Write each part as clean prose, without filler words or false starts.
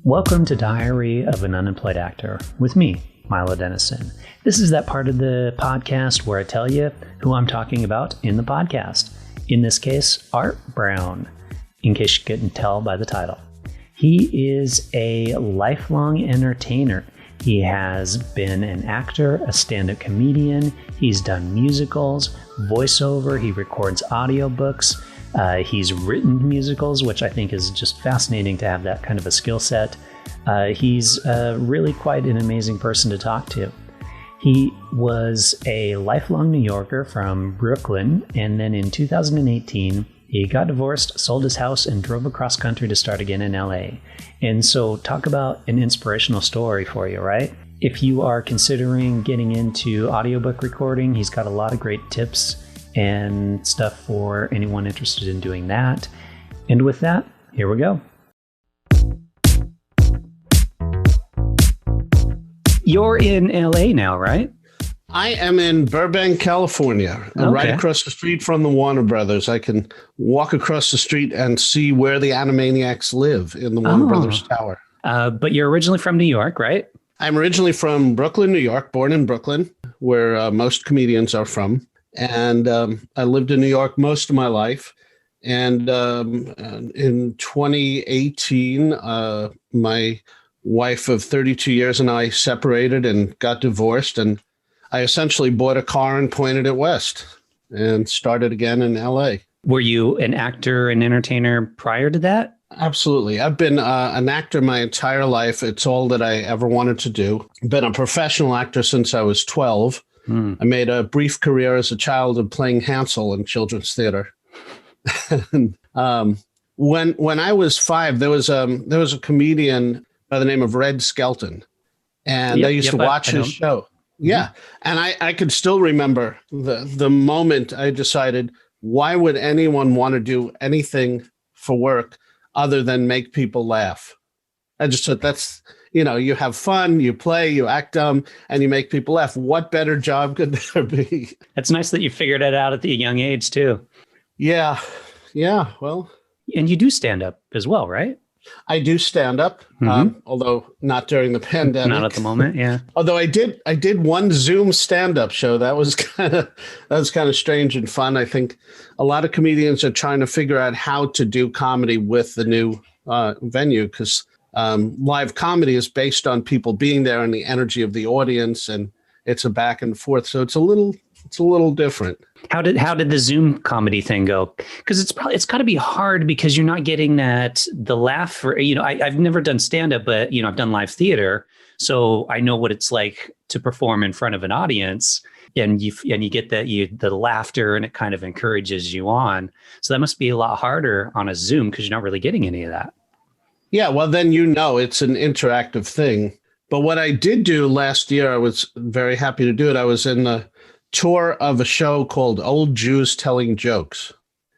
Welcome to Diary of an Unemployed Actor with me, Milo Dennison. This is that part of the podcast where I tell you who I'm talking about in the podcast. In this case, Art Brown, in case you couldn't tell by the title. He is a lifelong entertainer. He has been an actor, a stand-up comedian. He's done musicals, voiceover. He records audiobooks. He's written musicals, which I think is just fascinating to have that kind of a skill set. He's really quite an amazing person to talk to. He was a lifelong New Yorker from Brooklyn, and then in 2018, he got divorced, sold his house, and drove across country to start again in LA. And so talk about an inspirational story for you, right? If you are considering getting into audiobook recording, he's got a lot of great tips and stuff for anyone interested in doing that. And with that, here we go. You're in LA now, right? I am in Burbank, California, right across the street from the Warner Brothers. I can walk across the street and see where the Animaniacs live in the Warner Brothers Tower. But you're originally from New York, right? I'm originally from Brooklyn, New York, born in Brooklyn, where most comedians are from. And I lived in New York most of my life. And in 2018, my wife of 32 years and I separated and got divorced. And I essentially bought a car and pointed it west and started again in LA. Were you an actor and entertainer prior to that? Absolutely. I've been an actor my entire life. It's all that I ever wanted to do. Been a professional actor since I was 12. I made a brief career as a child of playing Hansel in children's theater. And, when I was 5, there was a comedian by the name of Red Skelton, and I used to watch his show. Yeah, and I could still remember the moment I decided, why would anyone want to do anything for work other than make people laugh? I just thought that's. You have fun, you play, you act dumb, and you make people laugh. What better job could there be? It's nice that you figured it out at the young age, too. Yeah. Well. And you do stand up as well, right? I do stand up, although not during the pandemic. Not at the moment, yeah. Although I did one Zoom stand-up show. That was kind of strange and fun. I think a lot of comedians are trying to figure out how to do comedy with the new venue, because live comedy is based on people being there and the energy of the audience, and it's a back and forth. So it's a little different. How did the Zoom comedy thing go? Because it's got to be hard because you're not getting the laugh for, I've never done stand up, but I've done live theater. So I know what it's like to perform in front of an audience, and you get the laughter, and it kind of encourages you on. So that must be a lot harder on a Zoom because you're not really getting any of that. Yeah, well, then it's an interactive thing. But what I did do last year, I was very happy to do it. I was in the tour of a show called Old Jews Telling Jokes.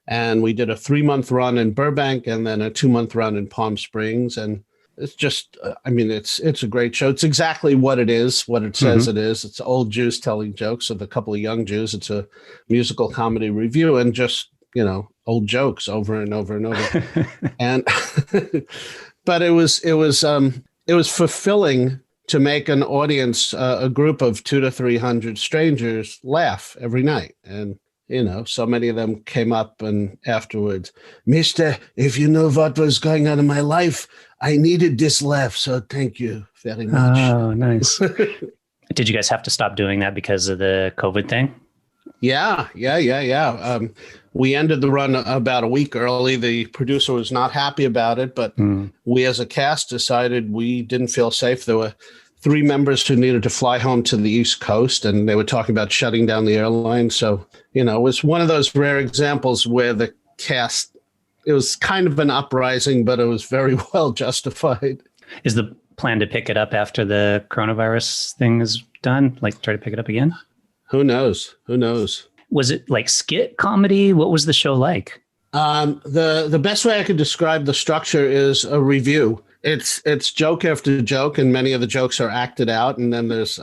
And we did a 3-month run in Burbank and then a 2-month run in Palm Springs. And it's just, it's a great show. It's exactly what it is, what it says it is. It's old Jews telling jokes with a couple of young Jews. It's a musical comedy review and just, old jokes over and over and over. And but it was fulfilling to make an audience, a group of 200 to 300 strangers laugh every night. And, so many of them came up and afterwards, Mister, if you know what was going on in my life, I needed this laugh. So thank you very much. Oh, nice. Did you guys have to stop doing that because of the COVID thing? Yeah. We ended the run about a week early. The producer was not happy about it, but we as a cast decided we didn't feel safe. There were 3 members who needed to fly home to the East Coast, and they were talking about shutting down the airline. So, it was one of those rare examples where the cast, it was kind of an uprising, but it was very well justified. Is the plan to pick it up after the coronavirus thing is done? Like try to pick it up again? Who knows? Was it like skit comedy? What was the show like? The best way I could describe the structure is a review. It's joke after joke, and many of the jokes are acted out. And then there's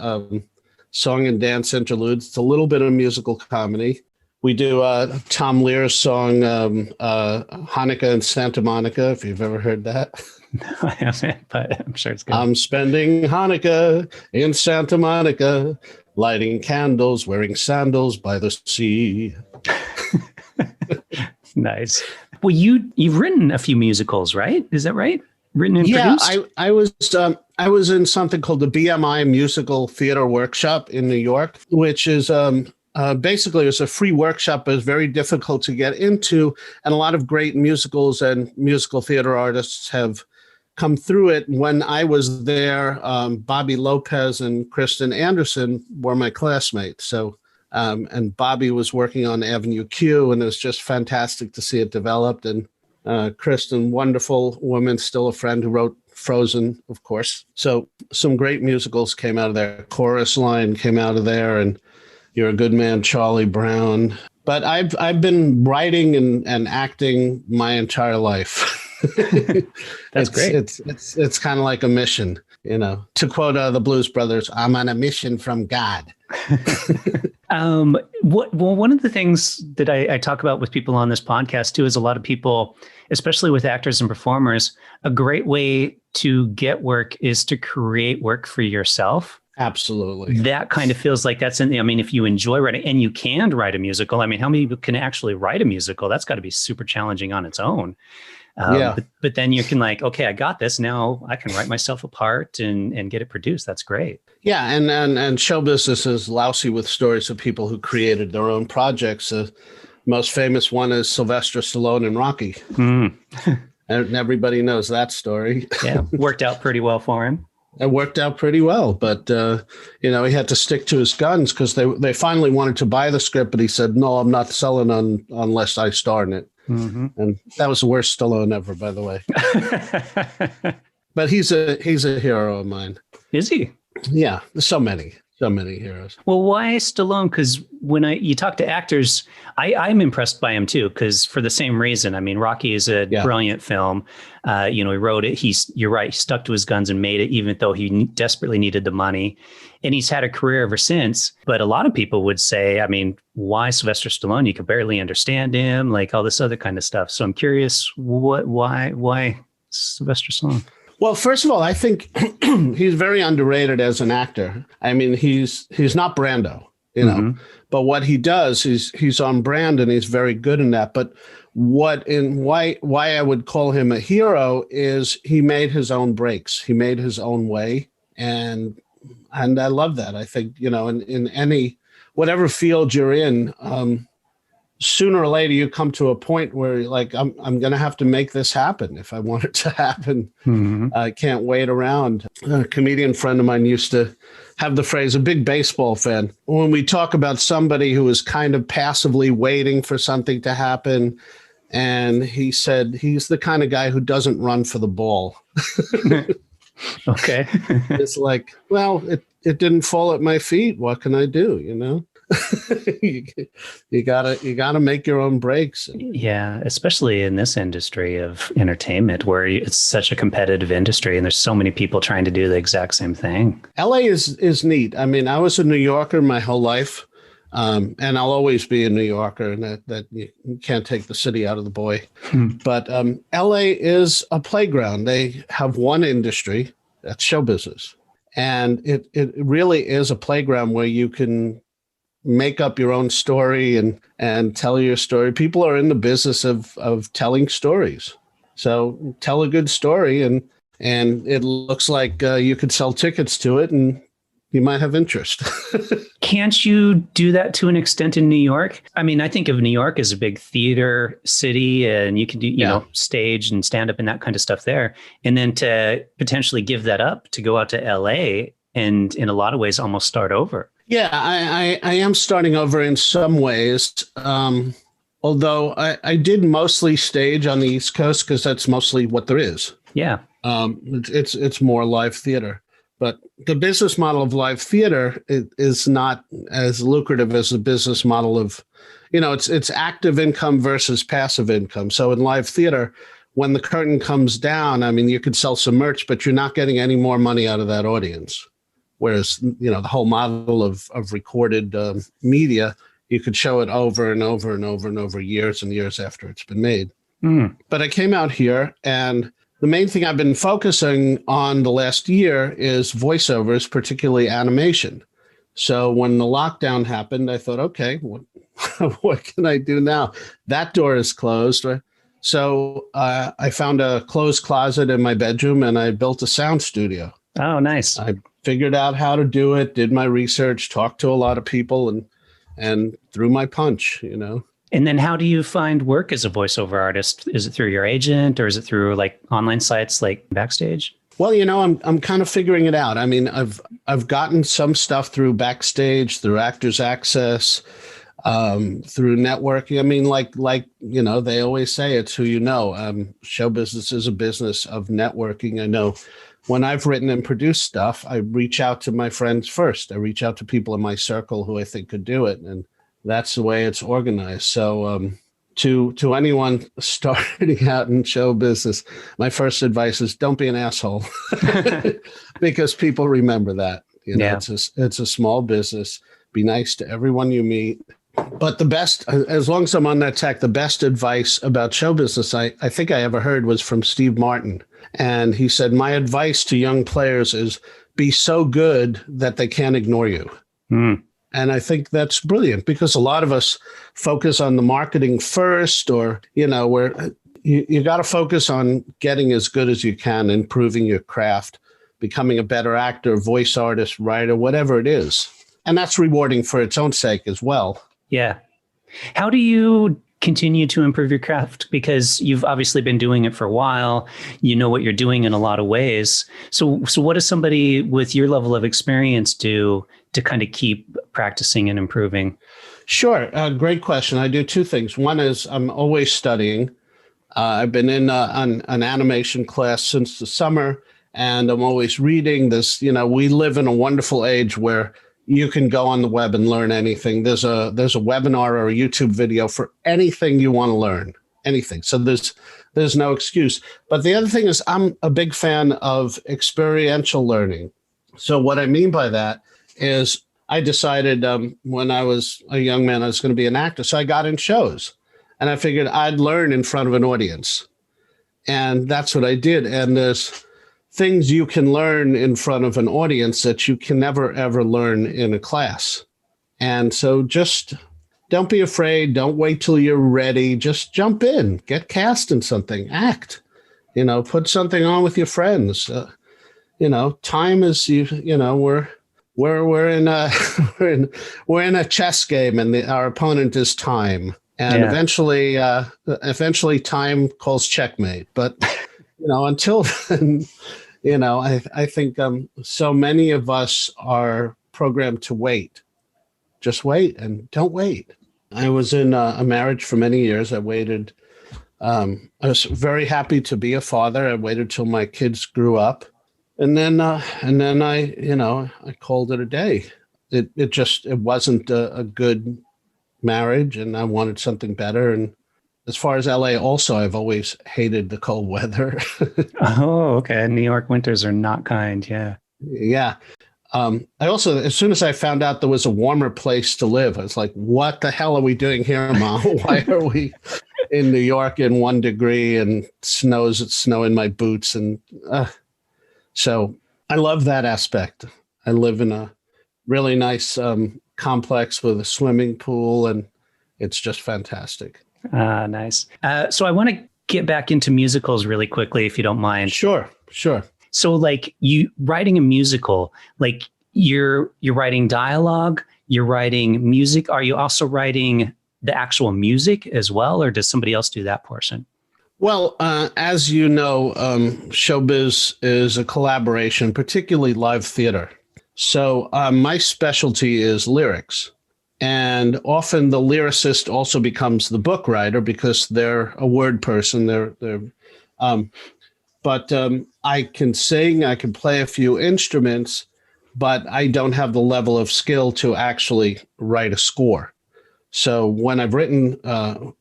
song and dance interludes. It's a little bit of musical comedy. We do Tom Lear's song, Hanukkah in Santa Monica, if you've ever heard that. No, I haven't, but I'm sure it's good. I'm spending Hanukkah in Santa Monica, lighting candles, wearing sandals by the sea. Nice. Well, you've written a few musicals, right? Is that right? Written and produced? Yeah, I was in something called the BMI Musical Theater Workshop in New York, which is basically, it was a free workshop, but it's very difficult to get into. And a lot of great musicals and musical theater artists have come through it. When I was there, Bobby Lopez and Kristen Anderson were my classmates. So, and Bobby was working on Avenue Q, and it was just fantastic to see it developed. And Kristen, wonderful woman, still a friend, who wrote Frozen, of course. So some great musicals came out of there. Chorus Line came out of there, and You're a Good Man, Charlie Brown. But I've been writing and acting my entire life. That's great. It's kind of like a mission, to quote the Blues Brothers, I'm on a mission from God. One of the things that I talk about with people on this podcast too is a lot of people, especially with actors and performers, a great way to get work is to create work for yourself. Absolutely. That kind of feels like that's if you enjoy writing and you can write a musical, how many people can actually write a musical? That's got to be super challenging on its own. But then you can okay, I got this. Now I can write myself a part and get it produced. That's great. Yeah. And show business is lousy with stories of people who created their own projects. The most famous one is Sylvester Stallone and Rocky. And everybody knows that story. Yeah. Worked out pretty well for him. It worked out pretty well, but he had to stick to his guns because they finally wanted to buy the script, but he said, "No, I'm not selling unless I star in it." Mm-hmm. And that was the worst Stallone ever, by the way. But he's a hero of mine. Is he? Yeah, so many heroes. Well, why Stallone? Because when you talk to actors, I'm impressed by him too. Because for the same reason, Rocky is a brilliant film. He wrote it. You're right. He stuck to his guns and made it, even though he desperately needed the money. And he's had a career ever since. But a lot of people would say, why Sylvester Stallone? You could barely understand him, all this other kind of stuff. So I'm curious, why Sylvester Stallone? Well, first of all, I think he's very underrated as an actor. He's not Brando, mm-hmm. But what he does, he's on brand and he's very good in that. But why I would call him a hero is he made his own breaks. He made his own way. And I love that. I think, in any, whatever field you're in, sooner or later you come to a point where you're like, I'm going to have to make this happen if I want it to happen. Mm-hmm. I can't wait around. A comedian friend of mine used to have the phrase, a big baseball fan. When we talk about somebody who is kind of passively waiting for something to happen, and he said he's the kind of guy who doesn't run for the ball. Okay. It's like, well, it didn't fall at my feet. What can I do? You gotta make your own breaks. Yeah, especially in this industry of entertainment where it's such a competitive industry and there's so many people trying to do the exact same thing. LA is neat. I was a New Yorker my whole life, and I'll always be a New Yorker, and that you can't take the city out of the boy. But LA is a playground. They have one industry, that's show business, and it really is a playground where you can make up your own story and tell your story. People are in the business of telling stories. So tell a good story and it looks like you could sell tickets to it and you might have interest. Can't you do that to an extent in New York? I think of New York as a big theater city and you can do, stage and stand up and that kind of stuff there. And then to potentially give that up to go out to LA and in a lot of ways almost start over. Yeah, I am starting over in some ways, although I did mostly stage on the East Coast because that's mostly what there is. Yeah. It's more live theater. But the business model of live theater is not as lucrative as the business model of, it's active income versus passive income. So in live theater, when the curtain comes down, you could sell some merch, but you're not getting any more money out of that audience. Whereas, the whole model of recorded media, you could show it over and over and over and over years and years after it's been made. Mm. But I came out here, and the main thing I've been focusing on the last year is voiceovers, particularly animation. So when the lockdown happened, I thought, okay, what can I do now? That door is closed. So I found a closed closet in my bedroom, and I built a sound studio. Oh, nice. I figured out how to do it, did my research, talked to a lot of people, and threw my punch, And then how do you find work as a voiceover artist? Is it through your agent, or is it through like online sites like Backstage? Well, I'm kind of figuring it out. I mean, I've gotten some stuff through Backstage, through Actors Access, through networking. I mean, like they always say, it's who you know. Show business is a business of networking. I know when I've written and produced stuff, I reach out to my friends first. I reach out to people in my circle who I think could do it, and that's the way it's organized. So to anyone starting out in show business, my first advice is don't be an asshole, because people remember that. It's a small business. Be nice to everyone you meet. But the best, as long as I'm on that tack, the best advice about show business I think I ever heard was from Steve Martin. And he said, my advice to young players is be so good that they can't ignore you. Mm. And I think that's brilliant, because a lot of us focus on the marketing first, or, where you got to focus on getting as good as you can, improving your craft, becoming a better actor, voice artist, writer, whatever it is. And that's rewarding for its own sake as well. Yeah. How do you continue to improve your craft? Because you've obviously been doing it for a while. You know what you're doing in a lot of ways. So what does somebody with your level of experience do to kind of keep practicing and improving? Sure. Great question. I do two things. One is I'm always studying. I've been in an animation class since the summer, and I'm always reading this. We live in a wonderful age where you can go on the web and learn anything. There's a webinar or a YouTube video for anything you want to learn, anything. So there's no excuse. But the other thing is I'm a big fan of experiential learning. So what I mean by that is I decided when I was a young man, I was going to be an actor. So I got in shows, and I figured I'd learn in front of an audience. And that's what I did. And there's things you can learn in front of an audience that you can never, ever learn in a class. And so just don't be afraid. Don't wait till you're ready. Just jump in, get cast in something, act, put something on with your friends. Time is, we're in a, we're in a chess game, and our opponent is time. And eventually time calls checkmate. But, until then, I think so many of us are programmed to wait. Just wait and don't wait. I was in a marriage for many years. I waited. I was very happy to be a father. I waited till my kids grew up. And then I called it a day. It wasn't a good marriage, and I wanted something better. And as far as LA, also, I've always hated the cold weather. Oh, okay. New York winters are not kind. Yeah. Yeah. I also, as soon as I found out there was a warmer place to live, I was like, what the hell are we doing here, Mom? Why are we in New York in 1 degree and it's snow in my boots? And so I love that aspect. I live in a really nice complex with a swimming pool, and it's just fantastic. Nice. So I want to get back into musicals really quickly, if you don't mind. Sure. So like you writing a musical, like you're writing dialogue, you're writing music. Are you also writing the actual music as well, or does somebody else do that portion? Well, as you know, showbiz is a collaboration, particularly live theater. So my specialty is lyrics. And often the lyricist also becomes the book writer because they're a word person. But I can sing, I can play a few instruments, but I don't have the level of skill to actually write a score. So when I've written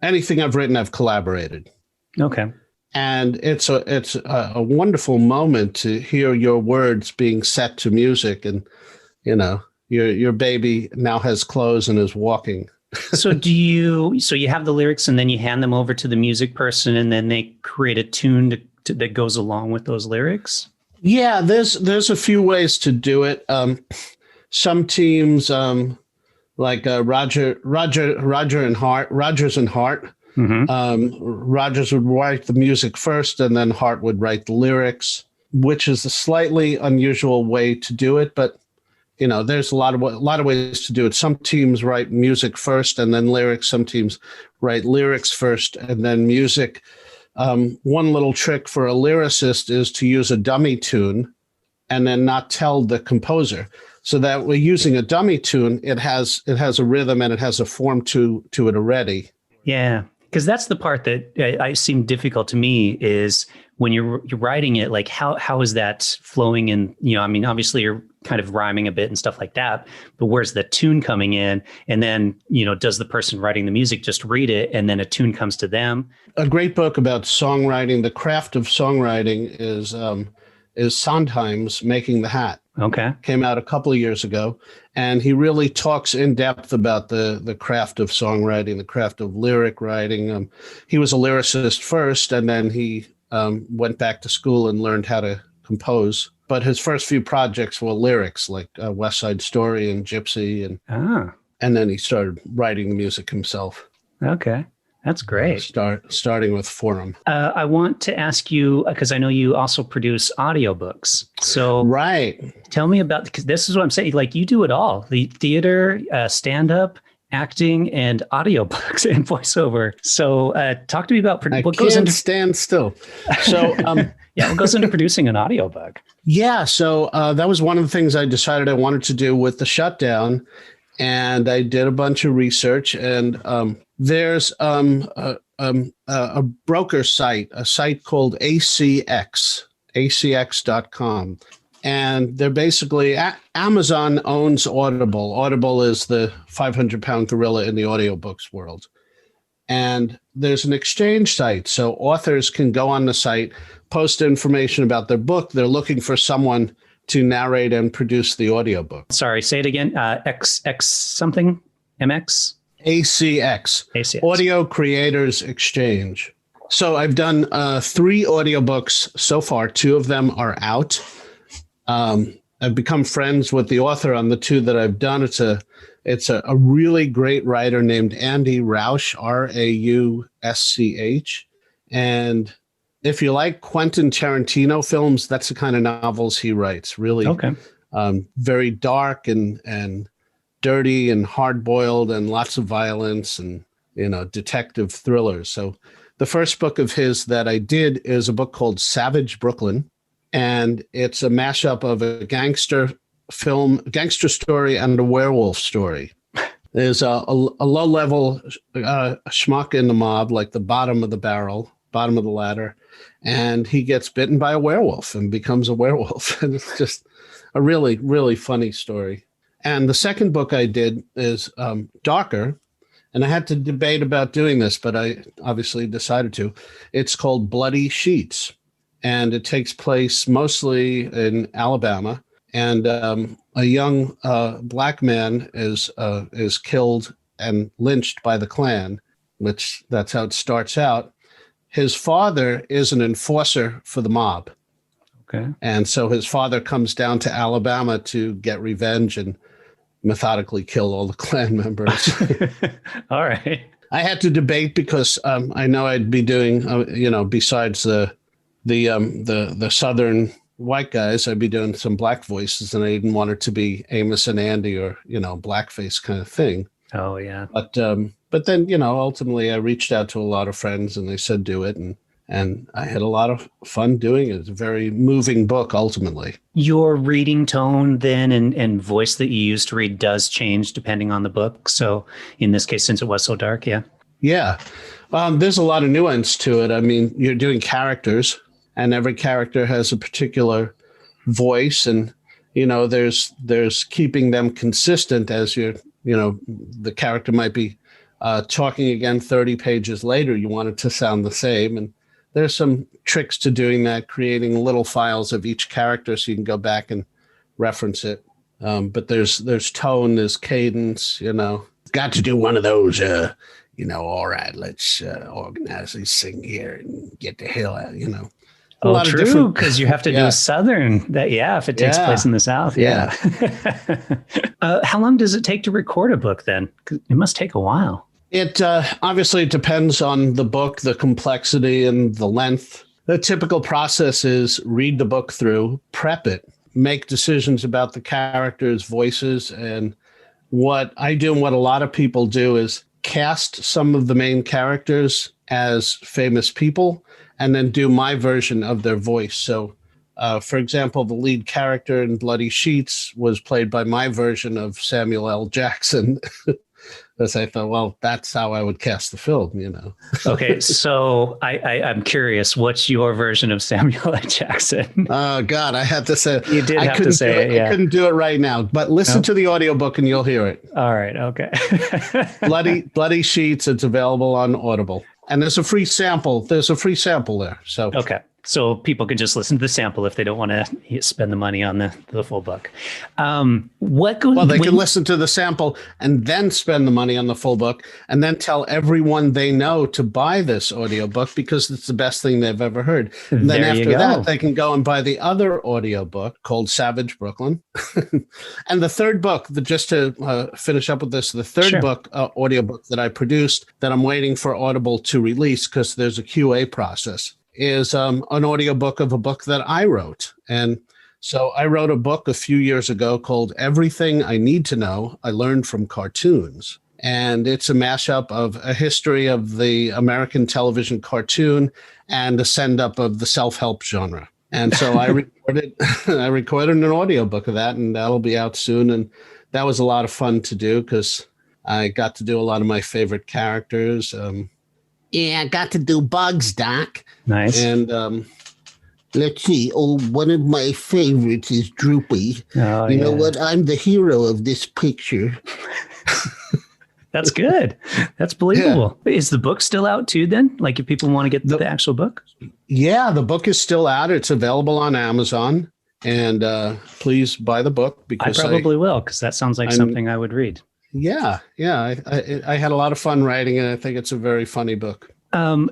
anything I've written, I've collaborated. Okay. And it's a wonderful moment to hear your words being set to music, and your baby now has clothes and is walking. So so you have the lyrics and then you hand them over to the music person and then they create a tune that goes along with those lyrics? Yeah, there's a few ways to do it. Some teams, like Rogers and Hart. Mm-hmm. Rogers would write the music first, and then Hart would write the lyrics, which is a slightly unusual way to do it. But there's a lot of ways to do it. Some teams write music first and then lyrics. Some teams write lyrics first and then music. One little trick for a lyricist is to use a dummy tune and then not tell the composer. So that we're using a dummy tune, it has a rhythm and it has a form to it already. Yeah, because that's the part that I seem difficult to me is when you're writing it, like how is that flowing in? I mean, obviously you're kind of rhyming a bit and stuff like that, but where's the tune coming in? And then, does the person writing the music just read it and then a tune comes to them? A great book about songwriting, the craft of songwriting is Sondheim's Making the Hat. Okay. Came out a couple of years ago, and he really talks in depth about the craft of songwriting, the craft of lyric writing. He was a lyricist first, and then he went back to school and learned how to compose. But his first few projects were lyrics, like West Side Story and Gypsy, and then he started writing the music himself. Okay. That's great. Starting with Forum. I want to ask you, because I know you also produce audiobooks. So right. Tell me about, because this is what I'm saying, like you do it all, the theater, stand-up, acting, and audiobooks and voiceover. So talk to me about what goes into stand still. So yeah, what goes into producing an audiobook? Yeah, so that was one of the things I decided I wanted to do with the shutdown. And I did a bunch of research, and there's a broker site, a site called acx.com. And they're basically, Amazon owns Audible. Audible is the 500-pound gorilla in the audiobooks world. And there's an exchange site. So authors can go on the site, post information about their book. They're looking for someone to narrate and produce the audiobook. Sorry, say it again. X something? MX? ACX. Audio Creators Exchange. So I've done 3 audiobooks so far. 2 of them are out. I've become friends with the author on the 2 that I've done. It's a really great writer named Andy Rausch, Rausch. And if you like Quentin Tarantino films, that's the kind of novels he writes. Really, very dark and dirty and hard-boiled and lots of violence and detective thrillers. So the first book of his that I did is a book called Savage Brooklyn, and it's a mashup of a gangster story and a werewolf story. There's a low-level schmuck in the mob, like the bottom of the barrel, bottom of the ladder, and he gets bitten by a werewolf and becomes a werewolf. And it's just a really, really funny story. And the second book I did is darker, and I had to debate about doing this, but I obviously decided to. It's called Bloody Sheets, and it takes place mostly in Alabama. And a young black man is killed and lynched by the Klan, which that's how it starts out. His father is an enforcer for the mob. Okay. And so his father comes down to Alabama to get revenge and methodically kill all the Klan members. All right. I had to debate because I know I'd be doing, besides the Southern white guys, I'd be doing some black voices, and I didn't want it to be Amos and Andy or, blackface kind of thing. Oh, yeah. But then, ultimately I reached out to a lot of friends and they said, do it. And I had a lot of fun doing it. It's a very moving book, ultimately. Your reading tone then and voice that you use to read does change depending on the book. So in this case, since it was so dark, yeah. Yeah. There's a lot of nuance to it. I mean, you're doing characters, and every character has a particular voice. And, there's keeping them consistent as the character might be talking again 30 pages later. You want it to sound the same. And there's some tricks to doing that, creating little files of each character so you can go back and reference it. But there's tone, there's cadence, got to do one of those, all right, let's organize this thing here and get the hell out, A Oh, lot of true, different, because you have to do yeah, a Southern. If it takes place in the South, yeah. How long does it take to record a book then? 'Cause it must take a while. It obviously depends on the book, the complexity, and the length. The typical process is read the book through, prep it, make decisions about the characters' voices. And what I do and what a lot of people do is cast some of the main characters as famous people and then do my version of their voice. So, for example, the lead character in Bloody Sheets was played by my version of Samuel L. Jackson. Because I thought, well, that's how I would cast the film, Okay, so I'm curious, what's your version of Samuel L. Jackson? Oh, God, I had to say. You did have to say it, yeah. I couldn't do it right now, but listen to the audiobook and you'll hear it. All right, okay. Bloody Sheets, it's available on Audible. And there's a free sample. There's a free sample there. So okay. So people can just listen to the sample if they don't want to spend the money on the full book. They can listen to the sample and then spend the money on the full book and then tell everyone they know to buy this audiobook because it's the best thing they've ever heard. And then after that, they can go and buy the other audiobook called Savage Brooklyn. And the third book, just to finish up with this, the third book, audiobook that I produced that I'm waiting for Audible to release because there's a QA process, is an audiobook of a book that I wrote. And so I wrote a book a few years ago called Everything I Need to Know I Learned from Cartoons. And it's a mashup of a history of the American television cartoon and a send-up of the self-help genre. And so I recorded an audiobook of that, and that'll be out soon. And that was a lot of fun to do because I got to do a lot of my favorite characters. Yeah, I got to do Bugs, Doc. Nice. And let's see. Oh, one of my favorites is Droopy. Oh, you know what? I'm the hero of this picture. That's good. That's believable. Yeah. Is the book still out too then? Like if people want to get the actual book? Yeah, the book is still out. It's available on Amazon. And please buy the book because I probably will because that sounds like something I would read. Yeah. I had a lot of fun writing it. I think it's a very funny book.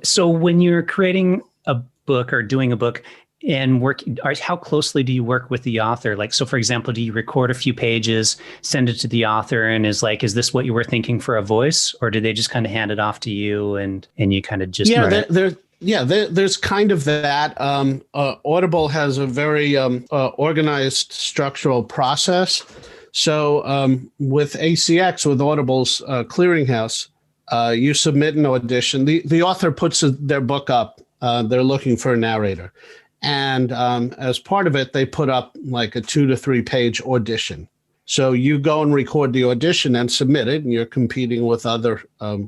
So when you're creating a book or doing a book and how closely do you work with the author? Like, so for example, do you record a few pages, send it to the author and is this what you were thinking for a voice? Or do they just kind of hand it off to you and you kind of just there's kind of that. Audible has a very organized structural process. So with ACX, with Audible's clearinghouse, you submit an audition. The author puts their book up. They're looking for a narrator. And as part of it, they put up like a 2 to 3 page audition. So you go and record the audition and submit it, and you're competing with other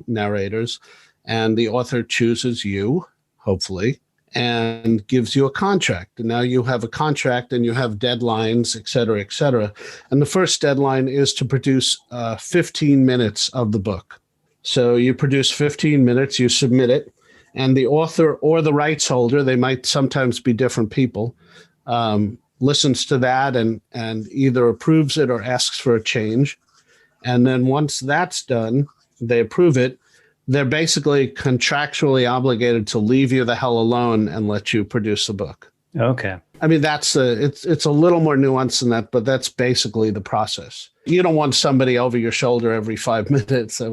narrators. And the author chooses you, hopefully, and gives you a contract. And now you have a contract and you have deadlines, et cetera, et cetera. And the first deadline is to produce 15 minutes of the book. So you produce 15 minutes, you submit it, and the author or the rights holder, they might sometimes be different people, listens to that and either approves it or asks for a change. And then once that's done, they approve it. They're basically contractually obligated to leave you the hell alone and let you produce the book. Okay. I mean, it's a little more nuanced than that, but that's basically the process. You don't want somebody over your shoulder every 5 minutes. That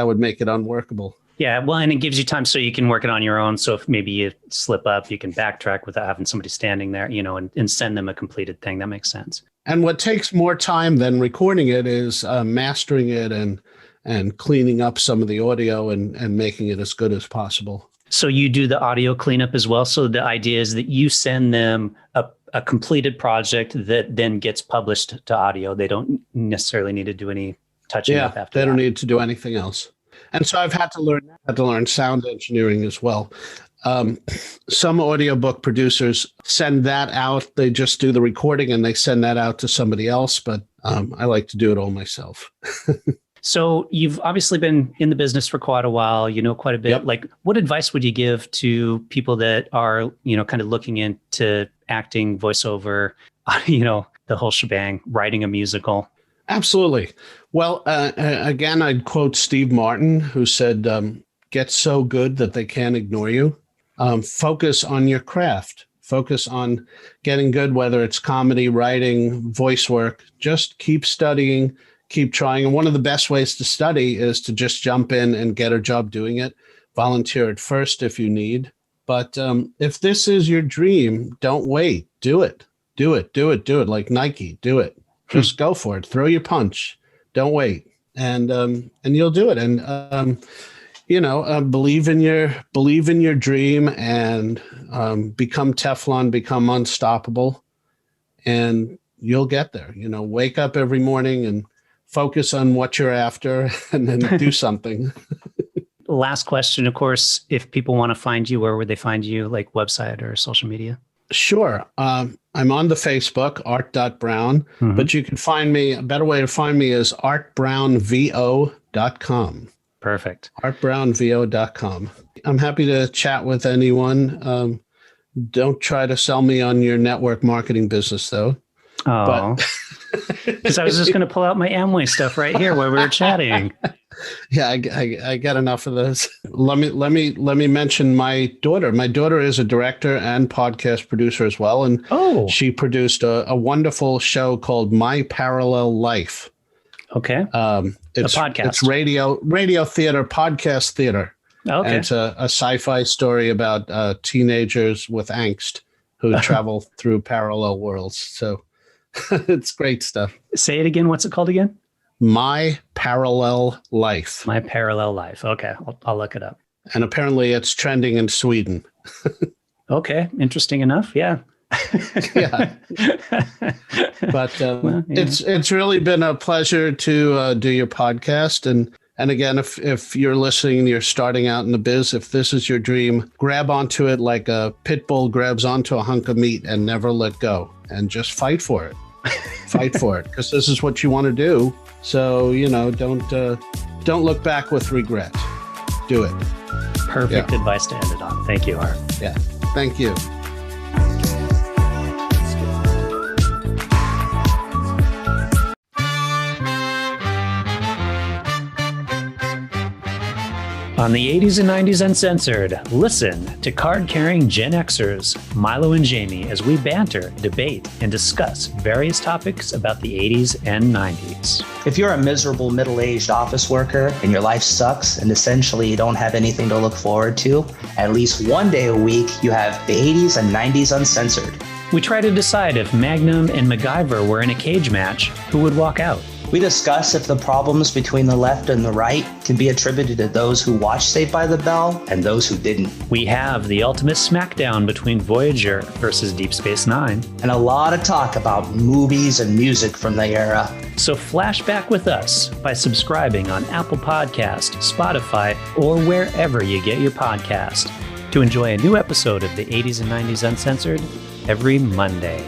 would make it unworkable. Yeah, well, and it gives you time so you can work it on your own. So if maybe you slip up, you can backtrack without having somebody standing there, and send them a completed thing. That makes sense. And what takes more time than recording it is mastering it and cleaning up some of the audio and making it as good as possible. So you do the audio cleanup as well. So the idea is that you send them a completed project that then gets published to audio. They don't necessarily need to do any touching up after that. They don't need to do anything else. And so I've had to learn sound engineering as well. Some audiobook producers send that out. They just do the recording and they send that out to somebody else. But I like to do it all myself. So you've obviously been in the business for quite a while, quite a bit. Yep. Like, what advice would you give to people that are, kind of looking into acting, voiceover, the whole shebang, writing a musical? Absolutely. Well, again, I'd quote Steve Martin, who said, get so good that they can't ignore you. Focus on your craft. Focus on getting good, whether it's comedy, writing, voice work. Just keep studying, keep trying. And one of the best ways to study is to just jump in and get a job doing it. Volunteer at first if you need. But if this is your dream, don't wait. Do it. Do it. Do it. Do it. Like Nike. Do it. Just go for it. Throw your punch. Don't wait. And you'll do it. And believe in your dream and become Teflon, become unstoppable, and you'll get there. Wake up every morning and focus on what you're after, and then do something. Last question, of course, if people want to find you, where would they find you, like website or social media? Sure. I'm on the Facebook, art.brown, but you can find me, a better way to find me is artbrownvo.com. Perfect. artbrownvo.com. I'm happy to chat with anyone. Don't try to sell me on your network marketing business, though. Oh, because I was just going to pull out my Amway stuff right here while we were chatting. Yeah, I get enough of those. Let me mention my daughter. My daughter is a director and podcast producer as well, and she produced a wonderful show called My Parallel Life. Okay, it's a podcast. It's radio theater, podcast theater. Okay, and it's a sci-fi story about teenagers with angst who travel through parallel worlds. So it's great stuff. Say it again. What's it called again? My Parallel Life. My Parallel Life. Okay, I'll look it up. And apparently it's trending in Sweden. Okay, interesting enough. Yeah. Yeah. But it's really been a pleasure to do your podcast. And again, if you're listening and you're starting out in the biz, if this is your dream, grab onto it like a pit bull grabs onto a hunk of meat and never let go, and just fight for it. Fight for it, because this is what you want to do. So, don't look back with regret. Do it. Perfect advice to end it on. Thank you, Art. Yeah. Thank you. On the 80s and 90s Uncensored, listen to card-carrying Gen Xers, Milo and Jamie, as we banter, debate, and discuss various topics about the 80s and 90s. If you're a miserable middle-aged office worker and your life sucks and essentially you don't have anything to look forward to, at least one day a week you have the 80s and 90s Uncensored. We try to decide if Magnum and MacGyver were in a cage match, who would walk out. We discuss if the problems between the left and the right can be attributed to those who watched Saved by the Bell and those who didn't. We have the ultimate smackdown between Voyager versus Deep Space Nine. And a lot of talk about movies and music from the era. So flashback with us by subscribing on Apple Podcast, Spotify, or wherever you get your podcast to enjoy a new episode of the 80s and 90s Uncensored every Monday.